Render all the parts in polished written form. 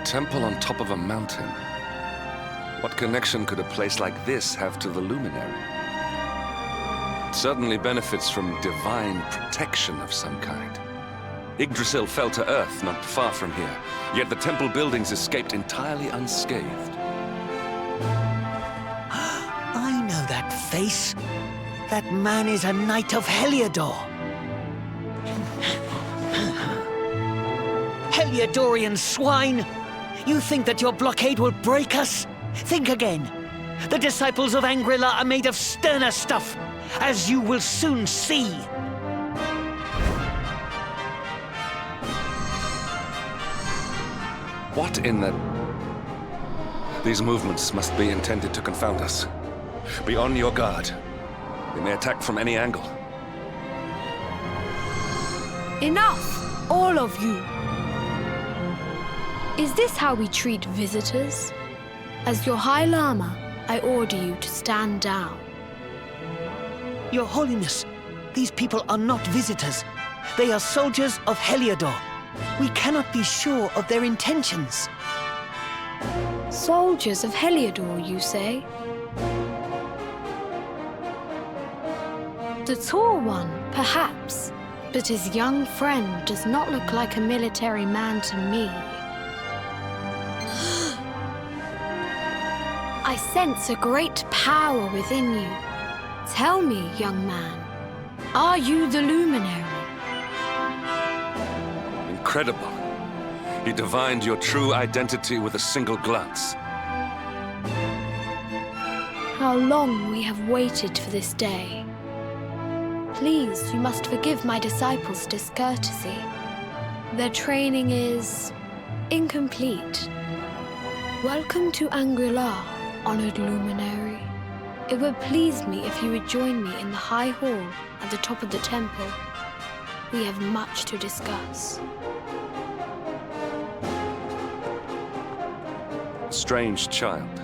Temple on top of a mountain. What connection could a place like this have to the luminary? It certainly benefits from divine protection of some kind. Yggdrasil fell to earth not far from here, yet the temple buildings escaped entirely unscathed. I know that face. That man is a knight of Heliodor. Heliodorian swine! You think that your blockade will break us? Think again. The disciples of Angrila are made of sterner stuff, as you will soon see. What in the... These movements must be intended to confound us. Be on your guard. They may attack from any angle. Enough, all of you. Is this how we treat visitors? As your High Lama, I order you to stand down. Your Holiness, these people are not visitors. They are soldiers of Heliodor. We cannot be sure of their intentions. Soldiers of Heliodor, you say? The tall one, perhaps, but his young friend does not look like a military man to me. I sense a great power within you. Tell me, young man, are you the luminary? Incredible. He divined your true identity with a single glance. How long we have waited for this day. Please, you must forgive my disciples' discourtesy. Their training is incomplete. Welcome to Angrila, honored luminary. It would please me if you would join me in the high hall at the top of the temple. We have much to discuss. Strange child,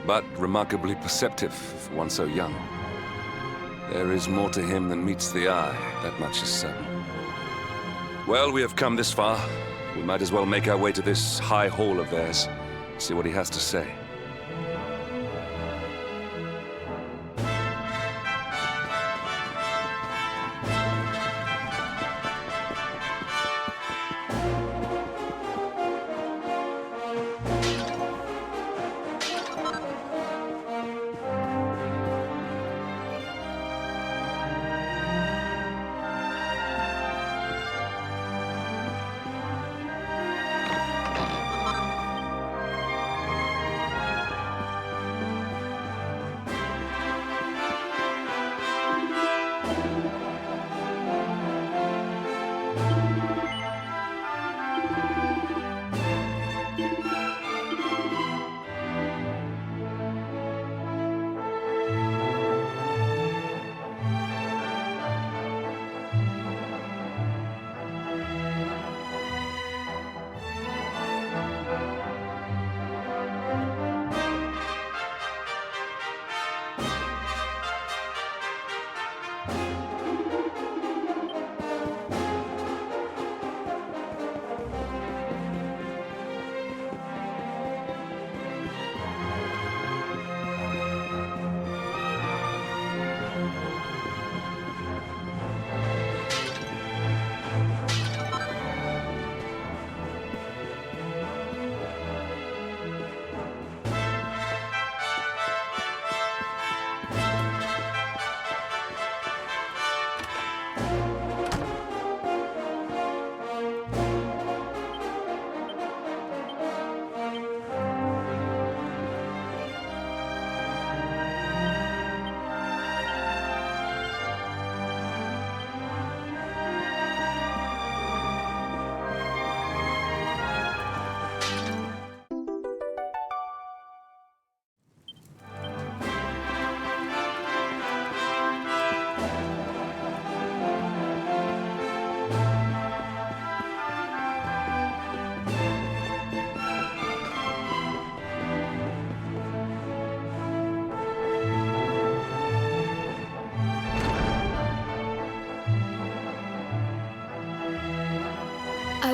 but remarkably perceptive for one so young. There is more to him than meets the eye, that much is certain. Well, we have come this far. We might as well make our way to this high hall of theirs, see what he has to say.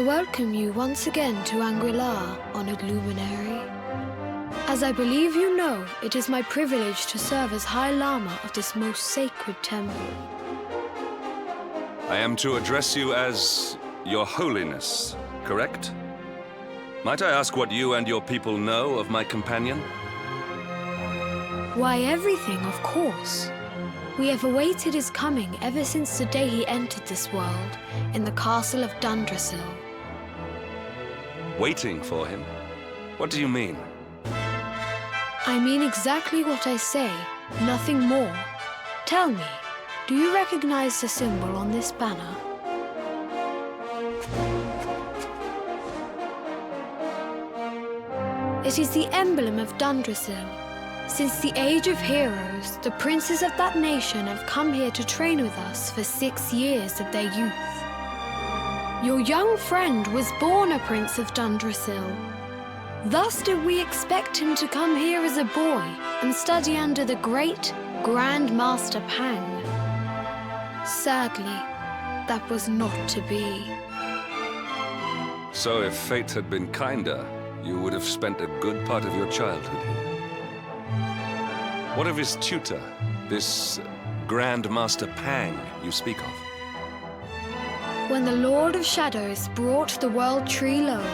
welcome you once again to Angrila, honored luminary. As I believe you know, it is my privilege to serve as High Lama of this most sacred temple. I am to address you as Your Holiness, correct? Might I ask what you and your people know of my companion? Why, everything, of course. We have awaited his coming ever since the day he entered this world in the castle of Dundrasil. Waiting for him? What do you mean? I mean exactly what I say, nothing more. Tell me, do you recognize the symbol on this banner? It is the emblem of Dundrasil. Since the age of heroes, the princes of that nation have come here to train with us for 6 years of their youth. Your young friend was born a prince of Dundrasil. Thus did we expect him to come here as a boy and study under the great Grand Master Pang. Sadly, that was not to be. So if fate had been kinder, you would have spent a good part of your childhood here. What of his tutor, this Grand Master Pang you speak of? When the Lord of Shadows brought the World Tree low,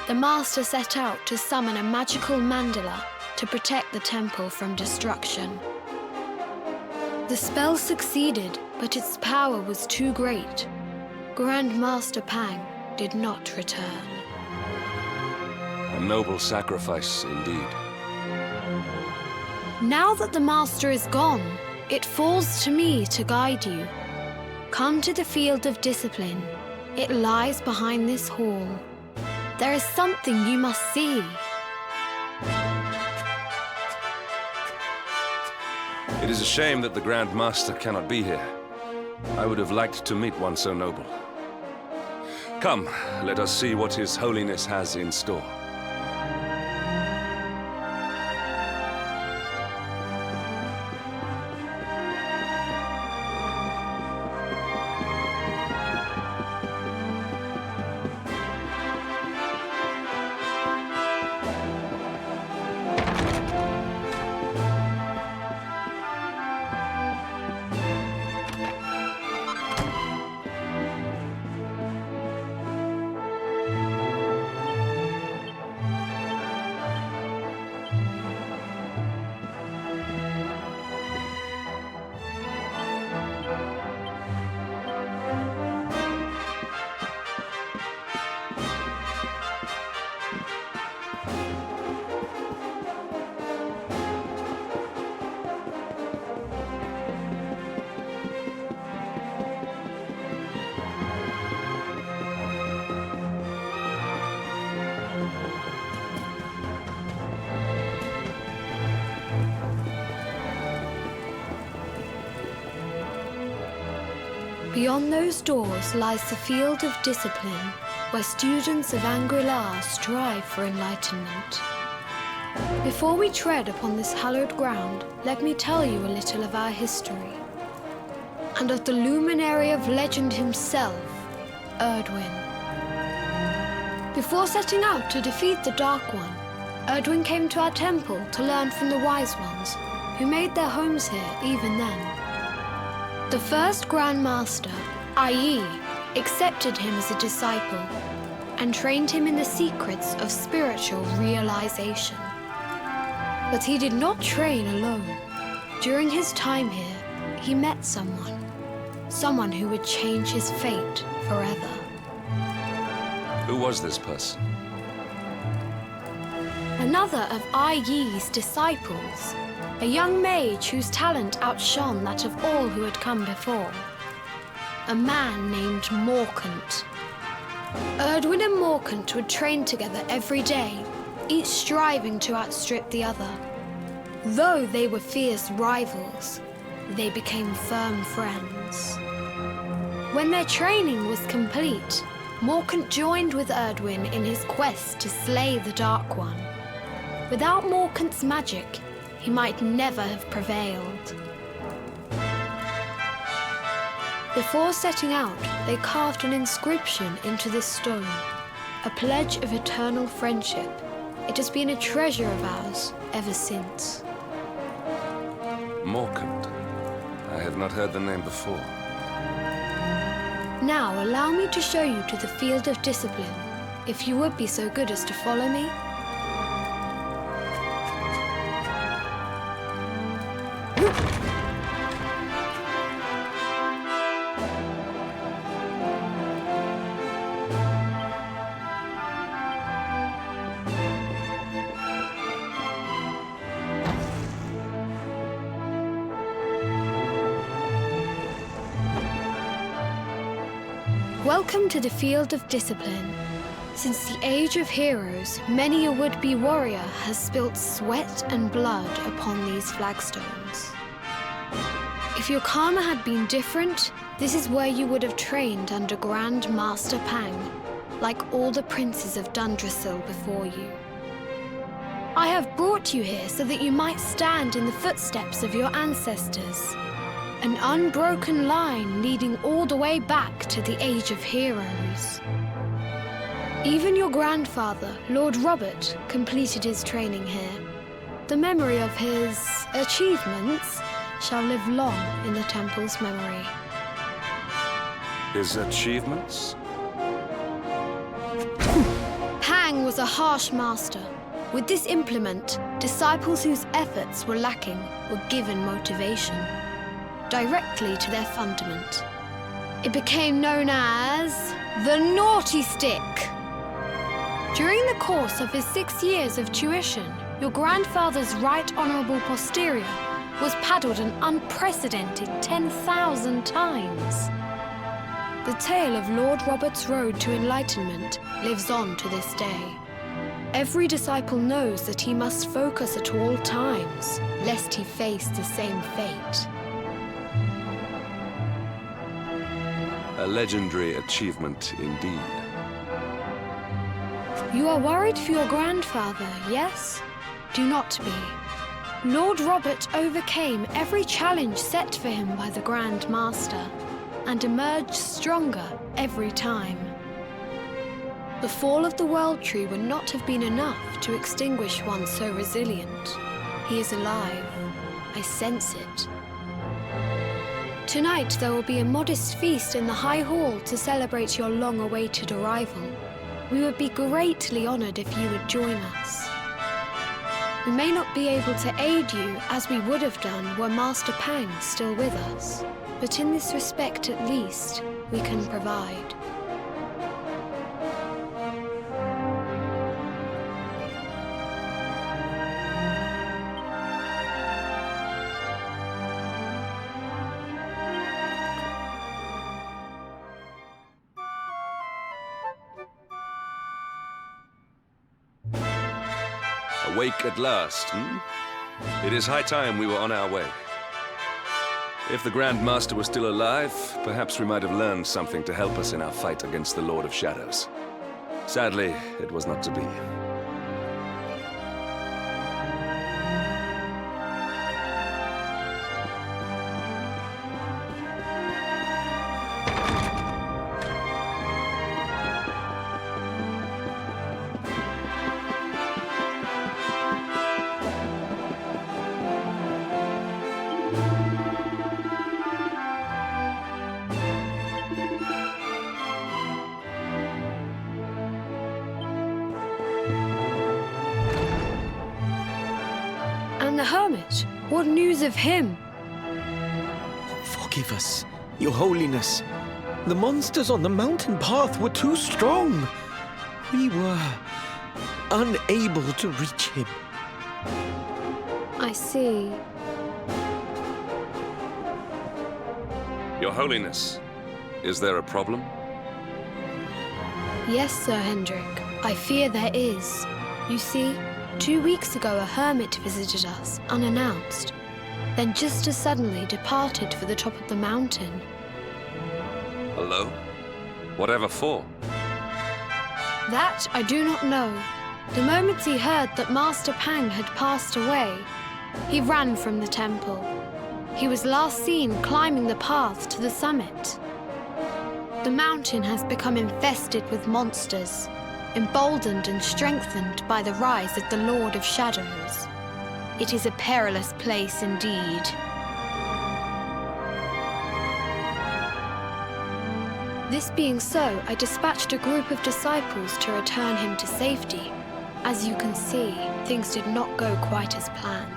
the Master set out to summon a magical mandala to protect the temple from destruction. The spell succeeded, but its power was too great. Grand Master Pang did not return. A noble sacrifice indeed. Now that the Master is gone, it falls to me to guide you. Come to the field of discipline. It lies behind this hall. There is something you must see. It is a shame that the Grand Master cannot be here. I would have liked to meet one so noble. Come, let us see what His Holiness has in store. Beyond those doors lies the field of discipline, where students of Angrila strive for enlightenment. Before we tread upon this hallowed ground, let me tell you a little of our history, and of the luminary of legend himself, Erdwin. Before setting out to defeat the Dark One, Erdwin came to our temple to learn from the Wise Ones, who made their homes here even then. The first Grand Master, i.e., accepted him as a disciple and trained him in the secrets of spiritual realization. But he did not train alone. During his time here, he met someone who would change his fate forever. Who was this person? Another of I.Yi's disciples, a young mage whose talent outshone that of all who had come before. A man named Morkant. Erdwin and Morkant would train together every day, each striving to outstrip the other. Though they were fierce rivals, they became firm friends. When their training was complete, Morkant joined with Erdwin in his quest to slay the Dark One. Without Morkant's magic, he might never have prevailed. Before setting out, they carved an inscription into this stone, a pledge of eternal friendship. It has been a treasure of ours ever since. Morkand. I have not heard the name before. Now allow me to show you to the field of discipline, if you would be so good as to follow me. Welcome to the field of discipline. Since the age of heroes, many a would-be warrior has spilt sweat and blood upon these flagstones. If your karma had been different, this is where you would have trained under Grand Master Pang, like all the princes of Dundrasil before you. I have brought you here so that you might stand in the footsteps of your ancestors. An unbroken line leading all the way back to the Age of Heroes. Even your grandfather, Lord Robert, completed his training here. The memory of his achievements shall live long in the temple's memory. His achievements? Pang was a harsh master. With this implement, disciples whose efforts were lacking were given motivation directly to their fundament. It became known as the Naughty Stick. During the course of his 6 years of tuition, your grandfather's right honourable posterior was paddled an unprecedented 10,000 times. The tale of Lord Robert's road to enlightenment lives on to this day. Every disciple knows that he must focus at all times, lest he face the same fate. A legendary achievement indeed. You are worried for your grandfather, yes? Do not be. Lord Robert overcame every challenge set for him by the Grand Master, and emerged stronger every time. The fall of the World Tree would not have been enough to extinguish one so resilient. He is alive. I sense it. Tonight there will be a modest feast in the High Hall to celebrate your long-awaited arrival. We would be greatly honored if you would join us. We may not be able to aid you as we would have done were Master Pang still with us, but in this respect at least, we can provide. Awake at last, It is high time we were on our way. If the Grand Master was still alive, perhaps we might have learned something to help us in our fight against the Lord of Shadows. Sadly, it was not to be. And the hermit? What news of him? Forgive us, Your Holiness. The monsters on the mountain path were too strong. We were unable to reach him. I see. Your Holiness, is there a problem? Yes, Sir Hendrik. I fear there is. You see, 2 weeks ago a hermit visited us, unannounced, then just as suddenly departed for the top of the mountain. Alone? Whatever for? That I do not know. The moment he heard that Master Pang had passed away, he ran from the temple. He was last seen climbing the path to the summit. The mountain has become infested with monsters. emboldened and strengthened by the rise of the Lord of Shadows. It is a perilous place indeed. This being so, I dispatched a group of disciples to return him to safety. As you can see, things did not go quite as planned.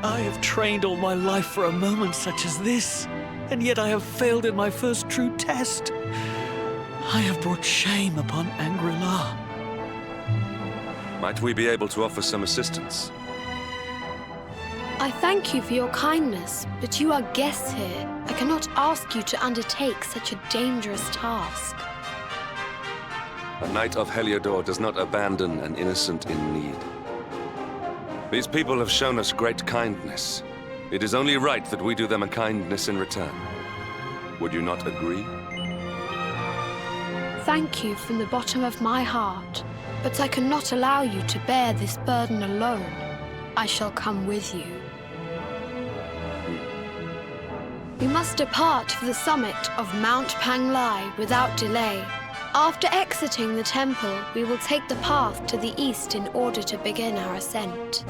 I have trained all my life for a moment such as this, and yet I have failed in my first true test. I have brought shame upon Angrila. Might we be able to offer some assistance? I thank you for your kindness, but you are guests here. I cannot ask you to undertake such a dangerous task. A knight of Heliodor does not abandon an innocent in need. These people have shown us great kindness. It is only right that we do them a kindness in return. Would you not agree? Thank you from the bottom of my heart, but I cannot allow you to bear this burden alone. I shall come with you. We must depart for the summit of Mount Panglai without delay. After exiting the temple, we will take the path to the east in order to begin our ascent.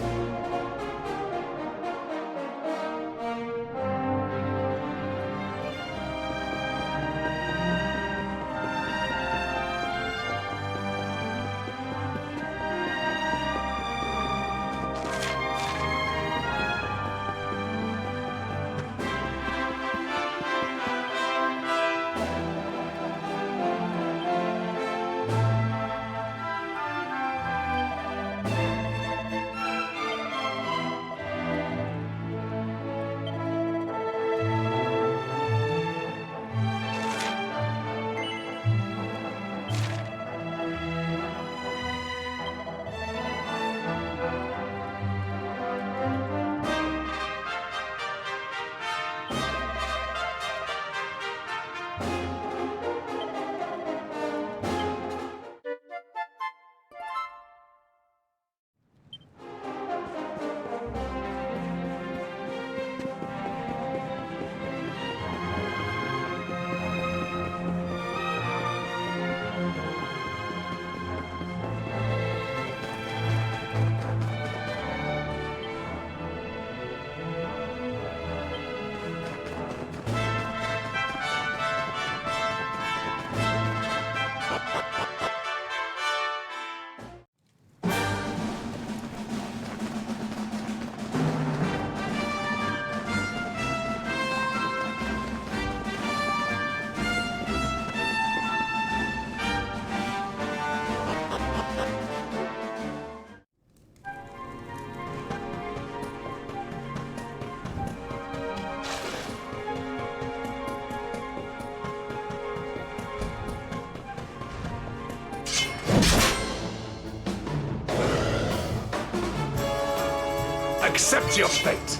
Accept your fate!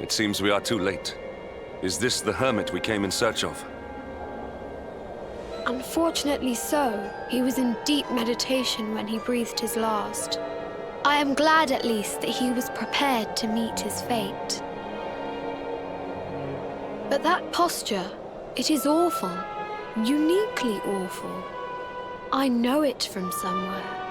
It seems we are too late. Is this the hermit we came in search of? Unfortunately so. He was in deep meditation when he breathed his last. I am glad at least that he was prepared to meet his fate. But that posture, it is awful. Uniquely awful. I know it from somewhere.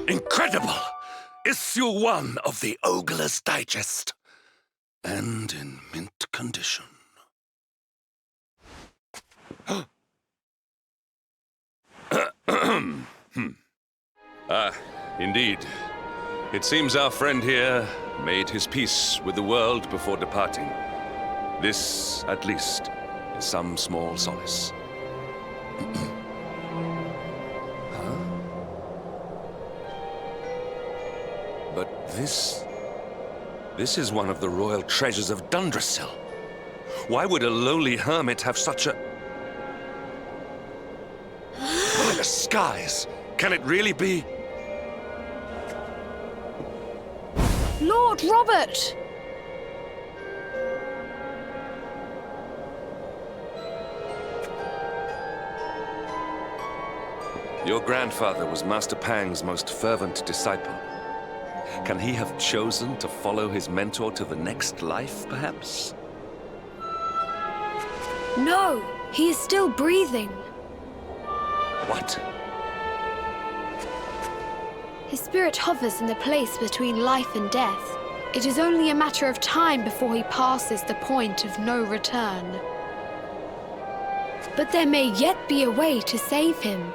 Incredible! Issue 1 of the Ogre's Digest. And in mint condition. Indeed. It seems our friend here made his peace with the world before departing. This, at least, is some small solace. But this is one of the royal treasures of Dundrasil. Why would a lowly hermit have such a... By the skies! Can it really be? Lord Robert! Your grandfather was Master Pang's most fervent disciple. Can he have chosen to follow his mentor to the next life, perhaps? No, he is still breathing. What? His spirit hovers in the place between life and death. It is only a matter of time before he passes the point of no return. But there may yet be a way to save him.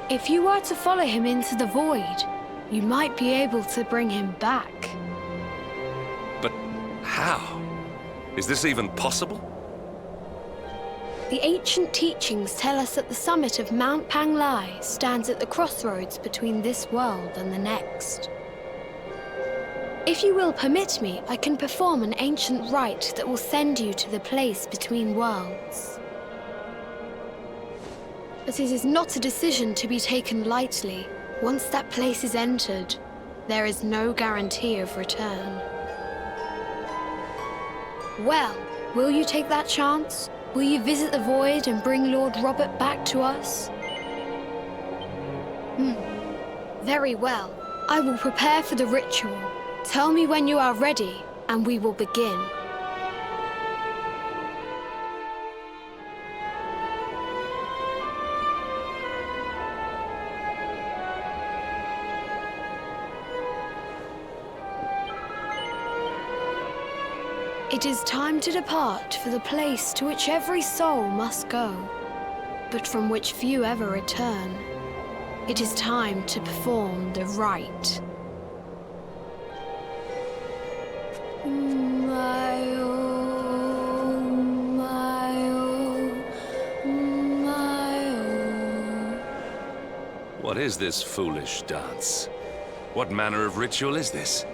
If you were to follow him into the void, you might be able to bring him back. But how? Is this even possible? The ancient teachings tell us that the summit of Mount Panglai stands at the crossroads between this world and the next. If you will permit me, I can perform an ancient rite that will send you to the place between worlds. But it is not a decision to be taken lightly. Once that place is entered, there is no guarantee of return. Well, will you take that chance? Will you visit the void and bring Lord Robert back to us? Very well. I will prepare for the ritual. Tell me when you are ready, and we will begin. It is time to depart for the place to which every soul must go, but from which few ever return. It is time to perform the rite. What is this foolish dance? What manner of ritual is this?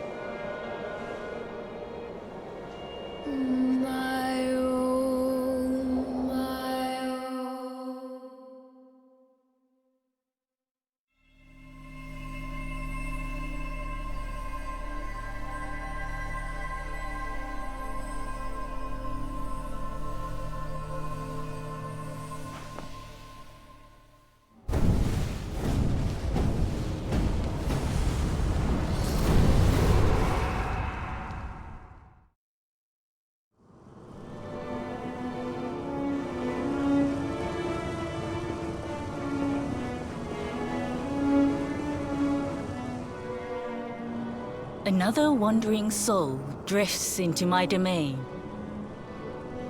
Another wandering soul drifts into my domain.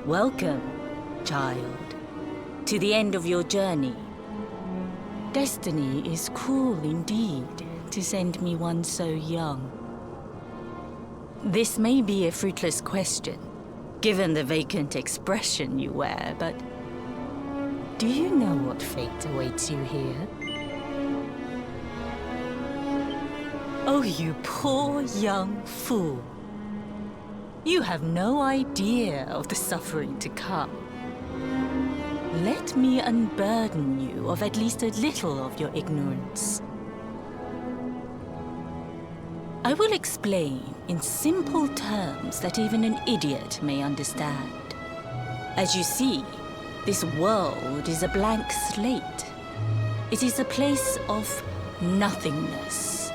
Welcome, child, to the end of your journey. Destiny is cruel indeed to send me one so young. This may be a fruitless question, given the vacant expression you wear, but do you know what fate awaits you here? Oh, you poor young fool. You have no idea of the suffering to come. Let me unburden you of at least a little of your ignorance. I will explain in simple terms that even an idiot may understand. As you see, this world is a blank slate. It is a place of nothingness.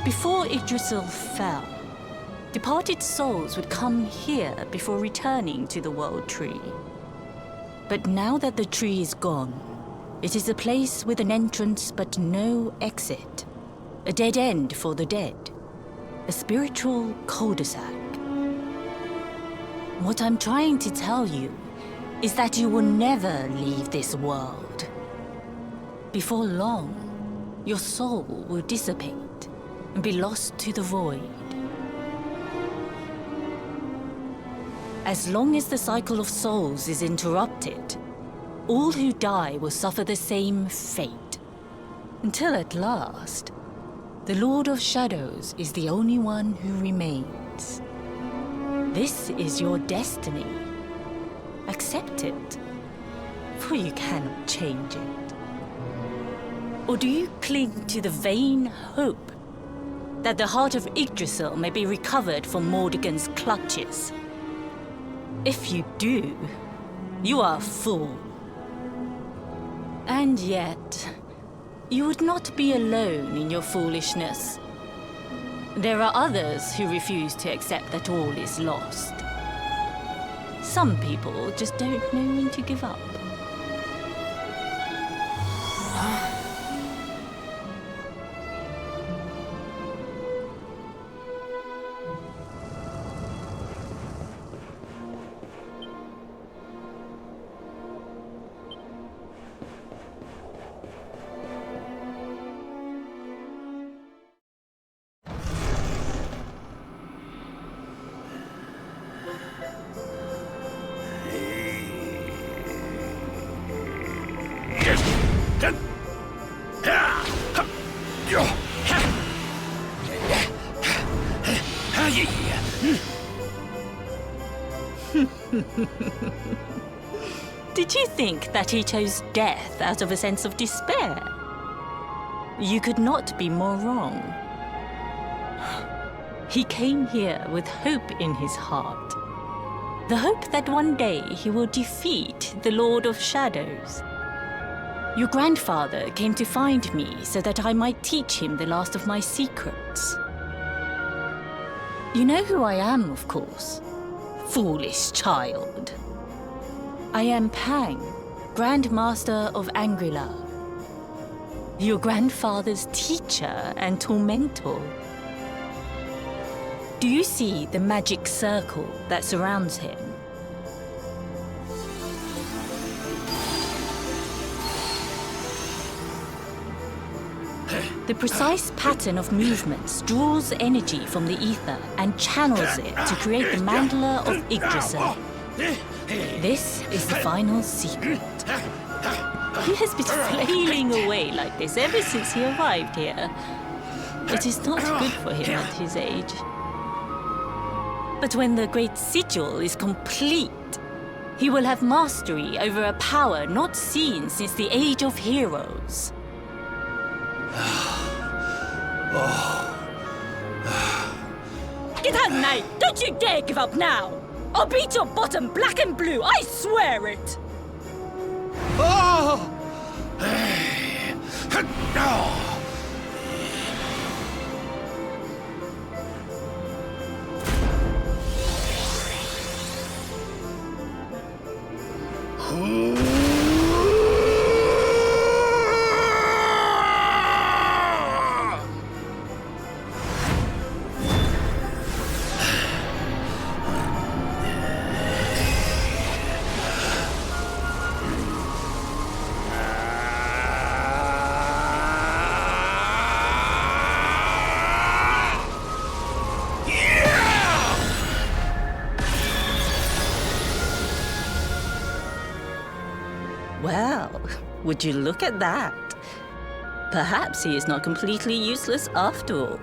Before Yggdrasil fell, departed souls would come here before returning to the World Tree. But now that the tree is gone, it is a place with an entrance but no exit. A dead end for the dead. A spiritual cul-de-sac. What I'm trying to tell you is that you will never leave this world. Before long, your soul will dissipate and be lost to the void. As long as the cycle of souls is interrupted, all who die will suffer the same fate. Until at last, the Lord of Shadows is the only one who remains. This is your destiny. Accept it, for you cannot change it. Or do you cling to the vain hope that the heart of Yggdrasil may be recovered from Mordegon's clutches? If you do, you are a fool. And yet, you would not be alone in your foolishness. There are others who refuse to accept that all is lost. Some people just don't know when to give up. Did you think that he chose death out of a sense of despair? You could not be more wrong. He came here with hope in his heart. The hope that one day he will defeat the Lord of Shadows. Your grandfather came to find me so that I might teach him the last of my secrets. You know who I am, of course. Foolish child. I am Pang, Grand Master of Angrila. Your grandfather's teacher and tormentor. Do you see the magic circle that surrounds him? The precise pattern of movements draws energy from the ether and channels it to create the mandala of Yggdrasil. This is the final secret. He has been flailing away like this ever since he arrived here. It is not good for him at his age. But when the great sigil is complete, he will have mastery over a power not seen since the Age of Heroes. Get out, knight! Don't you dare give up now! I'll beat your bottom black and blue, I swear it! Oh! Well, would you look at that? Perhaps he is not completely useless after all.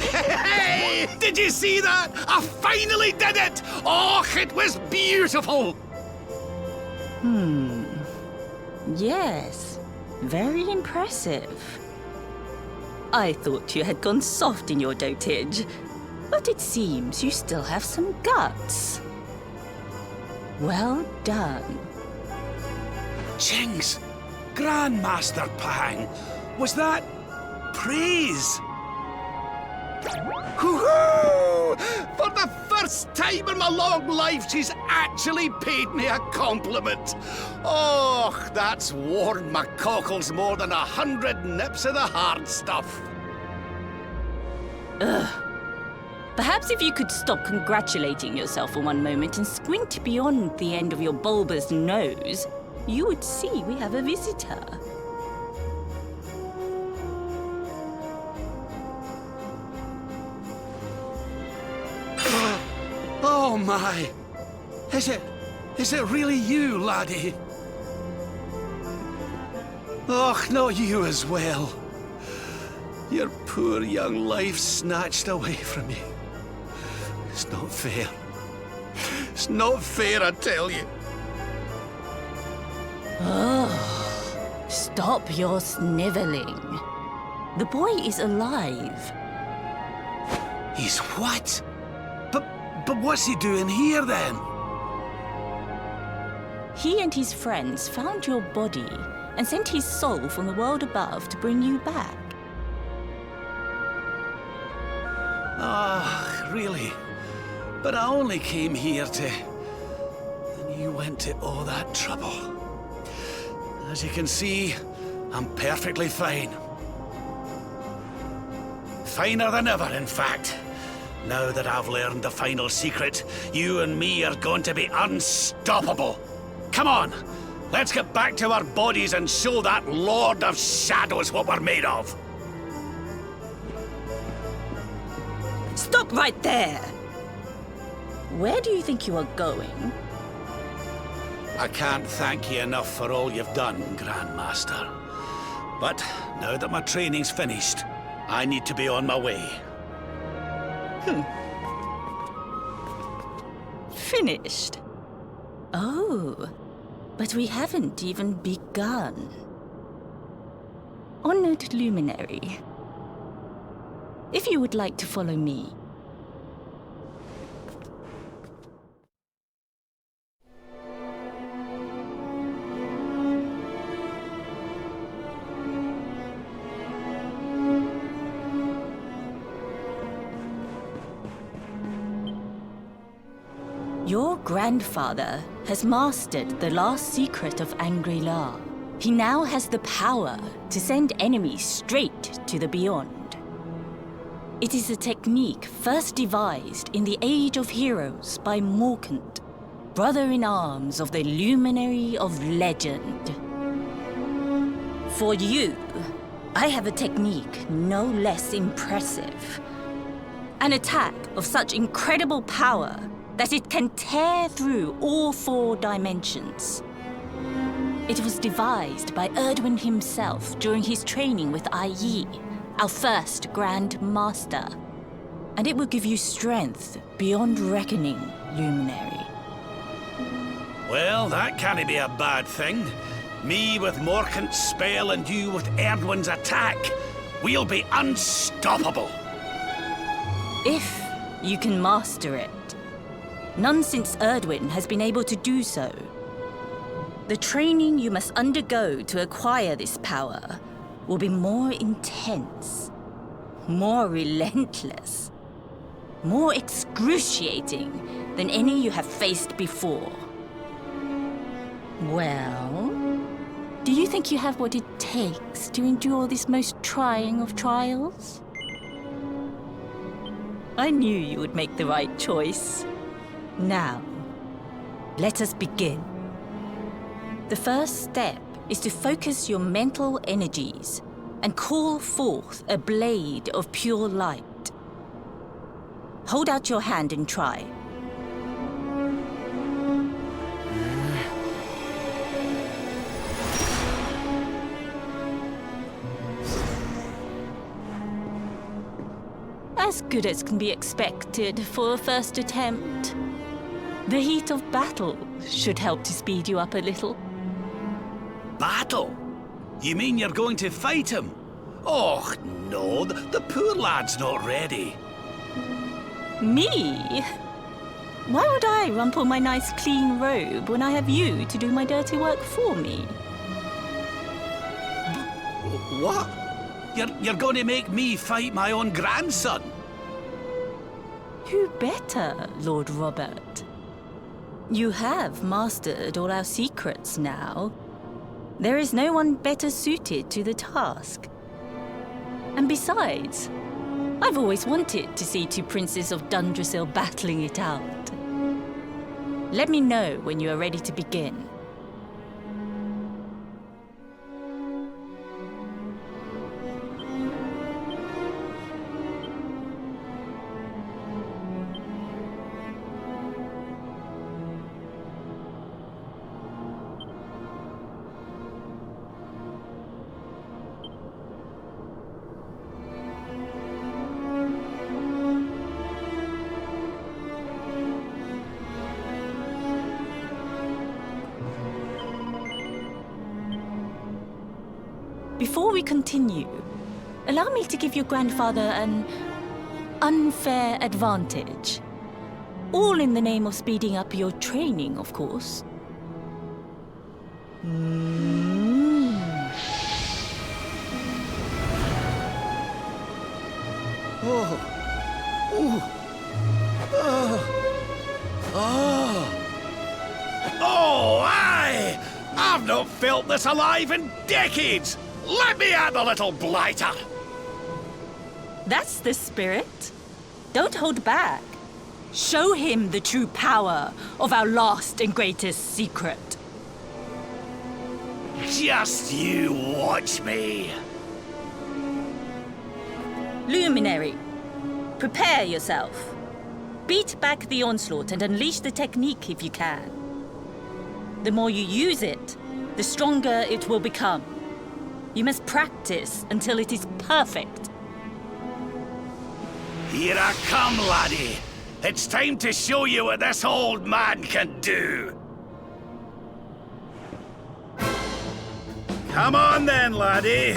Hey! Did you see that? I finally did it! Oh, it was beautiful! Yes, very impressive. I thought you had gone soft in your dotage, but it seems you still have some guts. Well done. Jinx! Grandmaster Pang! Was that praise? Hoo-hoo! For the first time in my long life, she's actually paid me a compliment. Oh, that's warmed my cockles more than 100 nips of the hard stuff. Perhaps if you could stop congratulating yourself for one moment and squint beyond the end of your bulbous nose, you would see we have a visitor. Oh my! Is it really you, laddie? Och, not you as well. Your poor young life snatched away from you. It's not fair. It's not fair, I tell you. Stop your sniveling. The boy is alive. He's what? But what's he doing here then? He and his friends found your body and sent his soul from the world above to bring you back. Ah, really? But I only came here to... And you went to all that trouble. As you can see, I'm perfectly fine. Finer than ever, in fact. Now that I've learned the final secret, you and me are going to be unstoppable. Come on, let's get back to our bodies and show that Lord of Shadows what we're made of. Stop right there! Where do you think you are going? I can't thank you enough for all you've done, Grandmaster. But now that my training's finished, I need to be on my way. Finished? Oh, but we haven't even begun. Honored Luminary, if you would like to follow me. Your grandfather has mastered the last secret of Angrila. He now has the power to send enemies straight to the beyond. It is a technique first devised in the Age of Heroes by Morkant, brother-in-arms of the Luminary of Legend. For you, I have a technique no less impressive. An attack of such incredible power that it can tear through all 4 dimensions. It was devised by Erdwin himself during his training with IE, our first Grand Master. And it will give you strength beyond reckoning, Luminary. Well, that can't be a bad thing. Me with Morkant's spell and you with Erdwin's attack. We'll be unstoppable. If you can master it. None since Erdwin has been able to do so. The training you must undergo to acquire this power will be more intense, more relentless, more excruciating than any you have faced before. Well, do you think you have what it takes to endure this most trying of trials? I knew you would make the right choice. Now, let us begin. The first step is to focus your mental energies and call forth a blade of pure light. Hold out your hand and try. as good as can be expected for a first attempt. The heat of battle should help to speed you up a little. Battle? You mean you're going to fight him? Oh, no, the poor lad's not ready. Me? Why would I rumple my nice clean robe when I have you to do my dirty work for me? What? You're going to make me fight my own grandson? Who better, Lord Robert? You have mastered all our secrets now. There is no one better suited to the task. And besides, I've always wanted to see two princes of Dundrasil battling it out. Let me know when you are ready to begin. Before we continue, allow me to give your grandfather an unfair advantage. All in the name of speeding up your training, of course. Oh, aye! I've not felt this alive in decades! Let me at the little blighter! That's the spirit. Don't hold back. Show him the true power of our last and greatest secret. Just you watch me! Luminary, prepare yourself. Beat back the onslaught and unleash the technique if you can. The more you use it, the stronger it will become. You must practice until it is perfect. Here I come, laddie. It's time to show you what this old man can do. Come on then, laddie.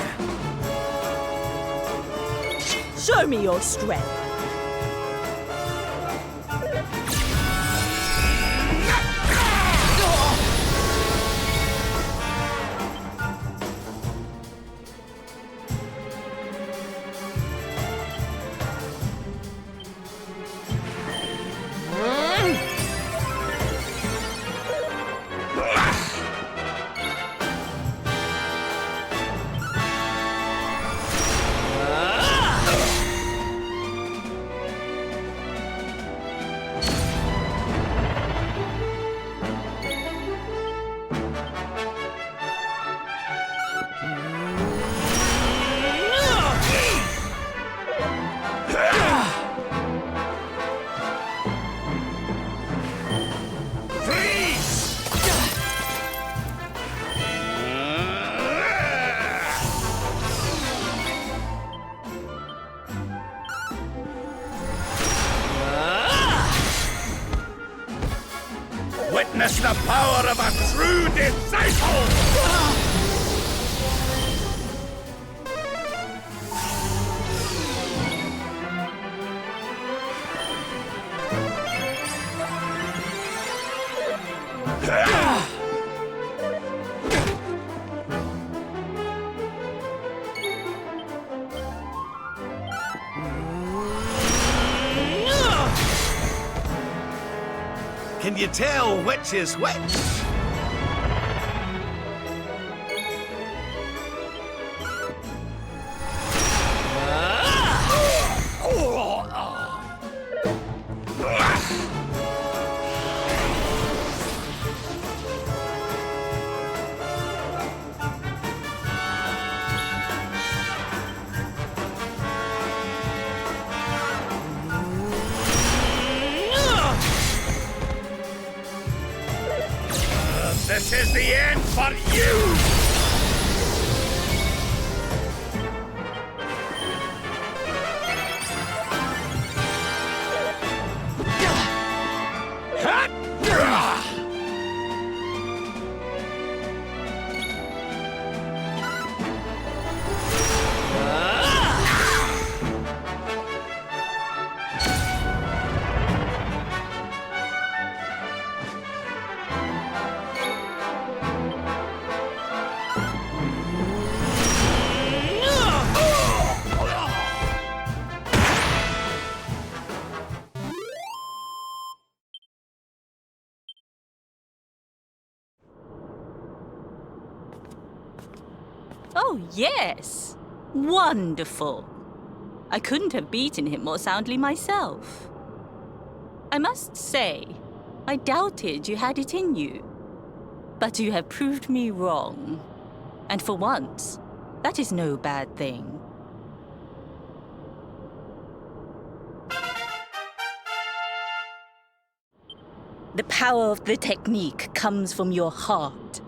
Show me your strength. Witness the power of a true disciple! Can you tell which is which? This is the end for you! Oh, yes. Wonderful. I couldn't have beaten him more soundly myself. I must say, I doubted you had it in you. But you have proved me wrong. And for once, that is no bad thing. The power of the technique comes from your heart.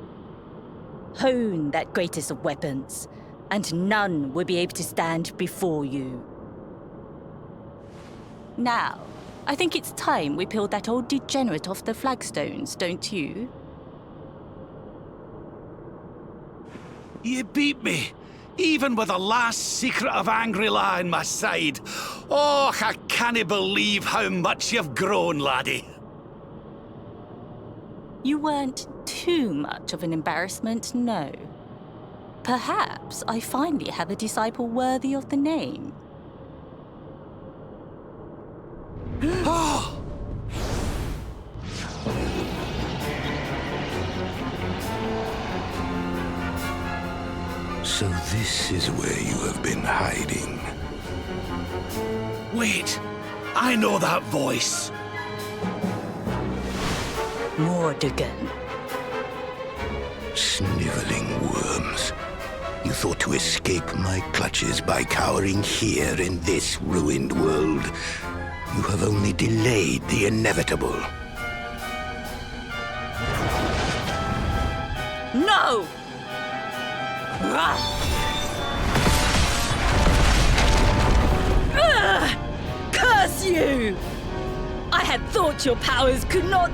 Hone that greatest of weapons, and none will be able to stand before you. Now, I think it's time we peeled that old degenerate off the flagstones, don't you? You beat me, even with the last secret of Angrila in my side. Oh, I can't believe how much you've grown, laddie. You weren't too much of an embarrassment, no. Perhaps I finally have a disciple worthy of the name. Oh! So this is where you have been hiding. Wait, I know that voice. Mordigan. Sniveling worms. You thought to escape my clutches by cowering here in this ruined world. You have only delayed the inevitable. No! Curse you! I had thought your powers could not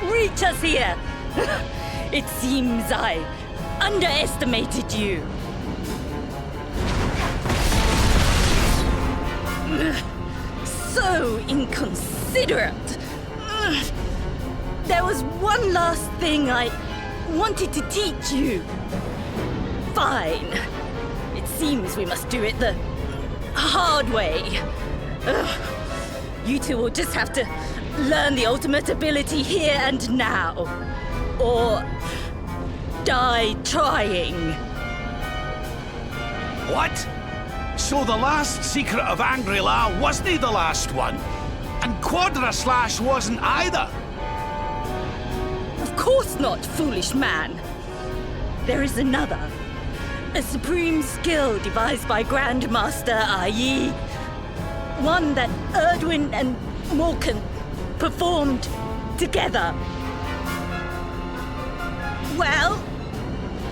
reach us here. It seems I underestimated you. So inconsiderate. There was one last thing I wanted to teach you. Fine. It seems we must do it the hard way. You two will just have to learn the ultimate ability here and now. Or die trying. What? So the last secret of Angrila wasn't the last one? And Quadra Slash wasn't either? Of course not, foolish man. There is another. A supreme skill devised by Grandmaster, i.e. one that Erdwin and Morkan performed together. Well,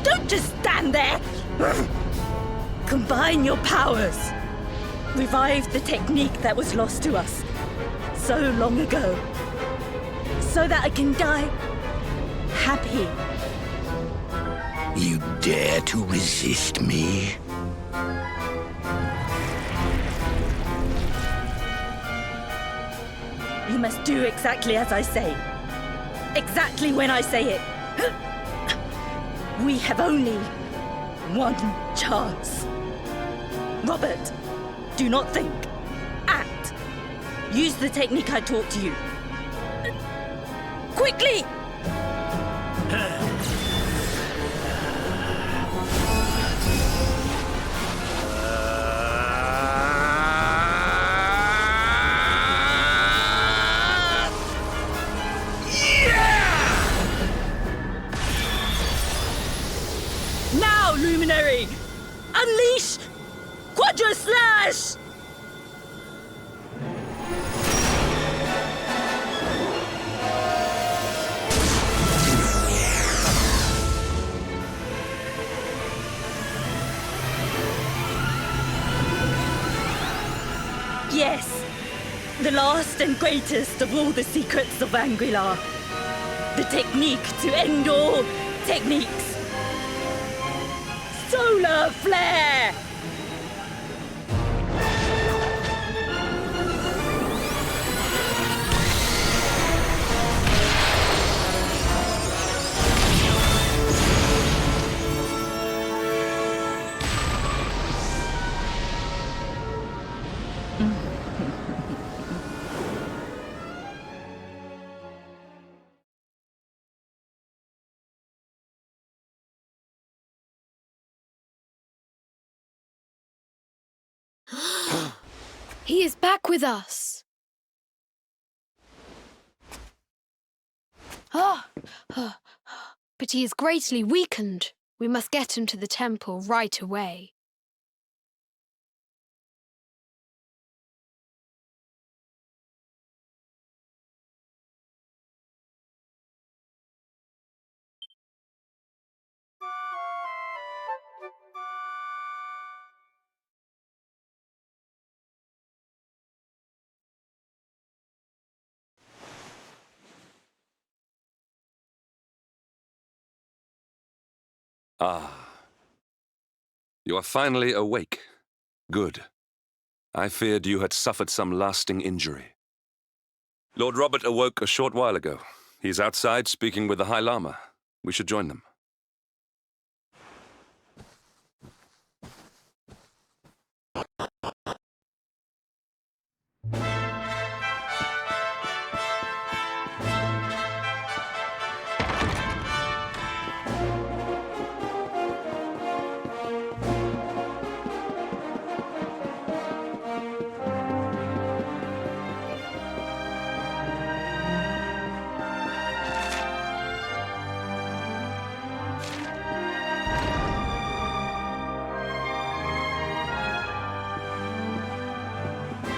don't just stand there. Combine your powers. Revive the technique that was lost to us so long ago. So that I can die happy. You dare to resist me? You must do exactly as I say. Exactly when I say it. We have only one chance. Robert, do not think. Act. Use the technique I taught to you. Quickly! Now, Luminary! Unleash Quadra Slash! Yes, the last and greatest of all the secrets of Angrila. The technique to end all techniques. Solar Flare! He is back with us. But he is greatly weakened. We must get him to the temple right away. Ah. You are finally awake. Good. I feared you had suffered some lasting injury. Lord Robert awoke a short while ago. He's outside speaking with the High Lama. We should join them.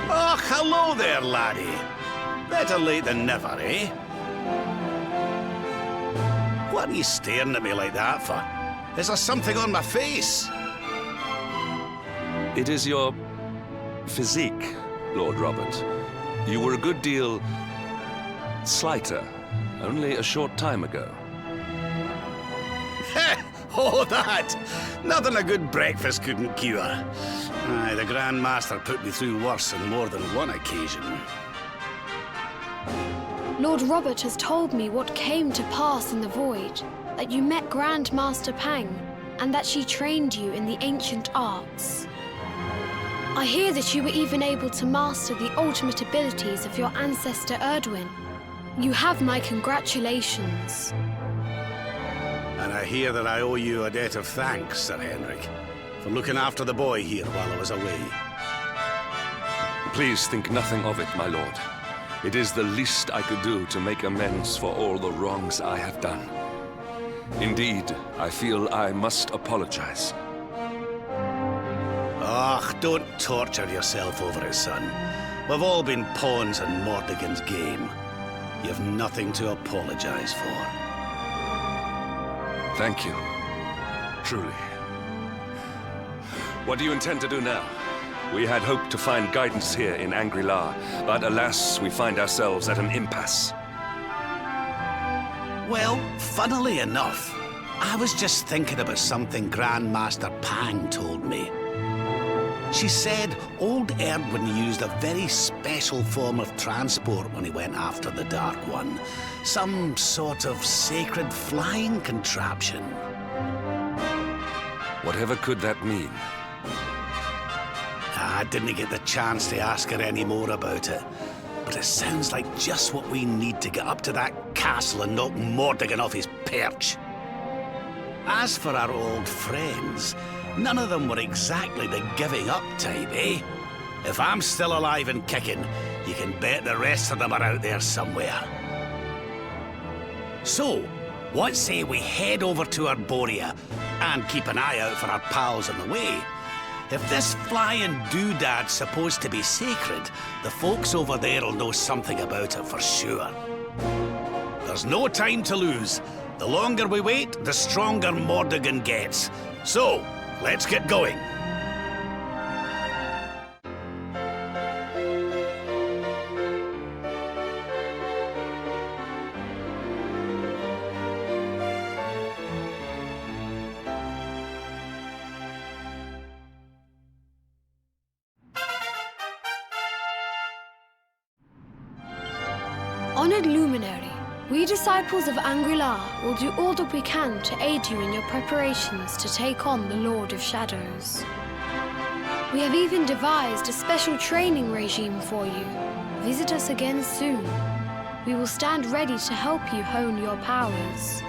Oh, hello there, laddie. Better late than never, eh? What are you staring at me like that for? Is there something on my face? It is your physique, Lord Robert. You were a good deal slighter only a short time ago. Oh, that! Nothing a good breakfast couldn't cure. Aye, the Grand Master put me through worse on more than one occasion. Lord Robert has told me what came to pass in the void, that you met Grand Master Pang, and that she trained you in the ancient arts. I hear that you were even able to master the ultimate abilities of your ancestor Erdwin. You have my congratulations. And I hear that I owe you a debt of thanks, Sir Henrik, for looking after the boy here while I was away. Please think nothing of it, my lord. It is the least I could do to make amends for all the wrongs I have done. Indeed, I feel I must apologize. Ah, don't torture yourself over it, son. We've all been pawns in Mordegon's game. You've nothing to apologize for. Thank you. Truly. What do you intend to do now? We had hoped to find guidance here in Angrila, but alas, we find ourselves at an impasse. Well, funnily enough, I was just thinking about something Grandmaster Pang told me. She said old Erdwin used a very special form of transport when he went after the Dark One. Some sort of sacred flying contraption. Whatever could that mean? I didn't get the chance to ask her any more about it, but it sounds like just what we need to get up to that castle and knock Mordegon off his perch. As for our old friends, none of them were exactly the giving up type, eh? If I'm still alive and kicking, you can bet the rest of them are out there somewhere. So, what say we head over to Arborea and keep an eye out for our pals on the way? If this flying doodad's supposed to be sacred, the folks over there'll know something about it for sure. There's no time to lose. The longer we wait, the stronger Mordegon gets. So, let's get going. Honored Luminary, we disciples of Angrila will do all that we can to aid you in your preparations to take on the Lord of Shadows. We have even devised a special training regime for you. Visit us again soon. We will stand ready to help you hone your powers.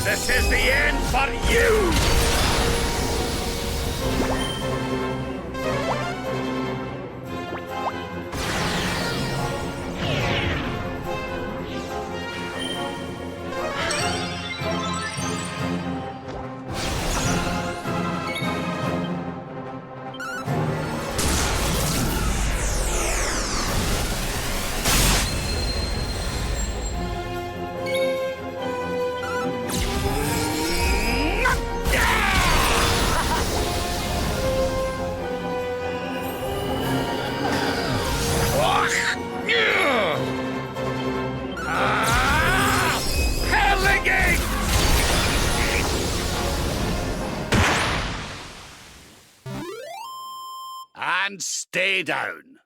This is the end for you! And stay down.